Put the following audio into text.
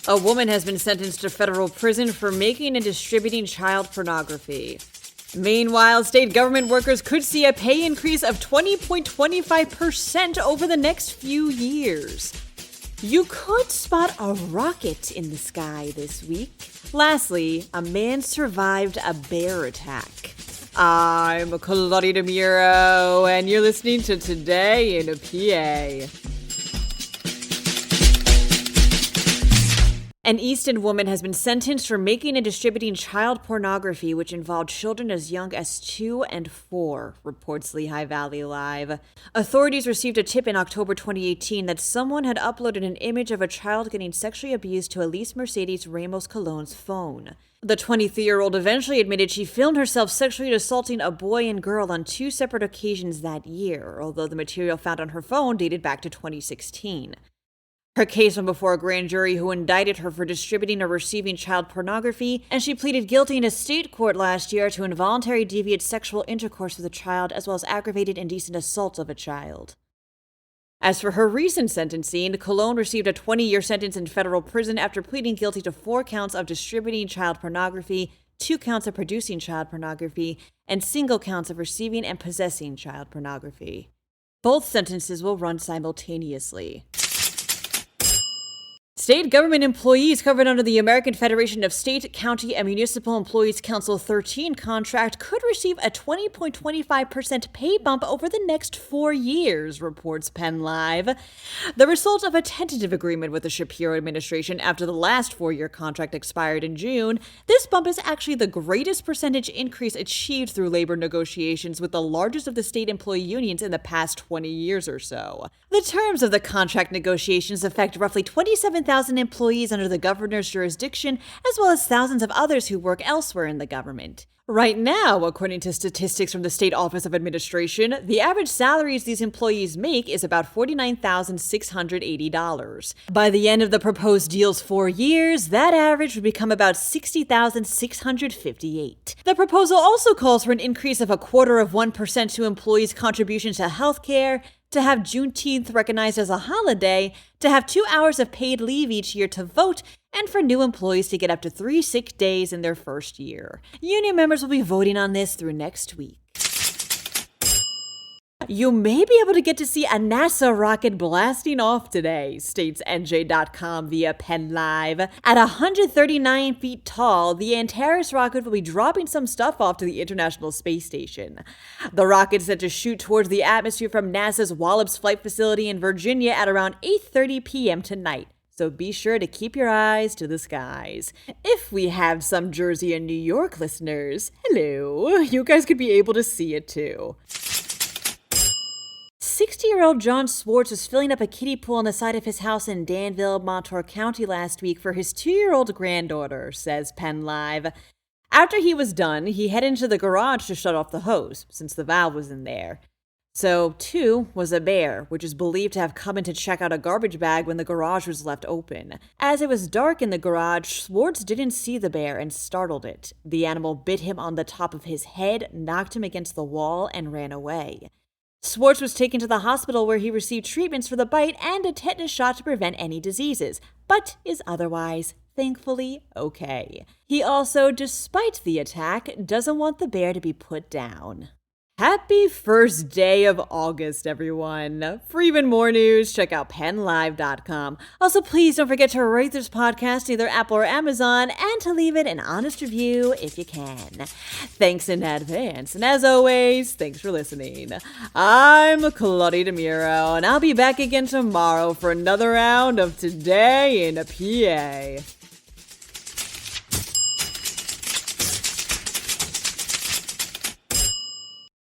A woman has been sentenced to federal prison for making and distributing child pornography. Meanwhile, state government workers could see a pay increase of 20.25% over the next few years. You could spot a rocket in the sky this week. Lastly, a man survived a bear attack. I'm Claudia Dimuro, and you're listening to Today in a PA. An Easton woman has been sentenced for making and distributing child pornography, which involved children as young as 2 and 4, reports Lehigh Valley Live. Authorities received a tip in October 2018 that someone had uploaded an image of a child getting sexually abused to Elise Mercedes Ramos Colon's phone. The 23-year-old eventually admitted she filmed herself sexually assaulting a boy and girl on 2 separate occasions that year, although the material found on her phone dated back to 2016. Her case went before a grand jury who indicted her for distributing or receiving child pornography, and she pleaded guilty in a state court last year to involuntary deviant sexual intercourse with a child as well as aggravated indecent assault of a child. As for her recent sentencing, Colon received a 20-year sentence in federal prison after pleading guilty to 4 counts of distributing child pornography, 2 counts of producing child pornography, and single counts of receiving and possessing child pornography. Both sentences will run simultaneously. State government employees covered under the American Federation of State, County, and Municipal Employees Council 13 contract could receive a 20.25% pay bump over the next 4 years, reports PennLive. The result of a tentative agreement with the Shapiro administration after the last 4-year contract expired in June, this bump is actually the greatest percentage increase achieved through labor negotiations with the largest of the state employee unions in the past 20 years or so. The terms of the contract negotiations affect roughly 27,000 employees under the governor's jurisdiction, as well as thousands of others who work elsewhere in the government. Right now, according to statistics from the State Office of Administration, the average salaries these employees make is about $49,680. By the end of the proposed deal's 4 years, that average would become about $60,658. The proposal also calls for an increase of 0.25% to employees' contributions to health care, to have Juneteenth recognized as a holiday, to have 2 hours of paid leave each year to vote, and for new employees to get up to 3 sick days in their first year. Union members will be voting on this through next week. You may be able to get to see a NASA rocket blasting off today, states NJ.com via PennLive. At 139 feet tall, the Antares rocket will be dropping some stuff off to the International Space Station. The rocket is set to shoot towards the atmosphere from NASA's Wallops Flight Facility in Virginia at around 8:30 p.m. tonight. So be sure to keep your eyes to the skies. If we have some Jersey and New York listeners, hello, you guys could be able to see it too. 60-year-old John Swartz was filling up a kiddie pool on the side of his house in Danville, Montour County last week for his 2-year-old granddaughter, says PennLive. After he was done, he headed into the garage to shut off the hose, since the valve was in there. So, too, was a bear, which is believed to have come in to check out a garbage bag when the garage was left open. As it was dark in the garage, Swartz didn't see the bear and startled it. The animal bit him on the top of his head, knocked him against the wall, and ran away. Swartz was taken to the hospital where he received treatments for the bite and a tetanus shot to prevent any diseases, but is otherwise, thankfully, okay. He also, despite the attack, doesn't want the bear to be put down. Happy first day of August, everyone. For even more news, check out PennLive.com. Also, please don't forget to rate this podcast either Apple or Amazon and to leave it an honest review if you can. Thanks in advance. And as always, thanks for listening. I'm Claudia Dimuro, and I'll be back again tomorrow for another round of Today in a PA.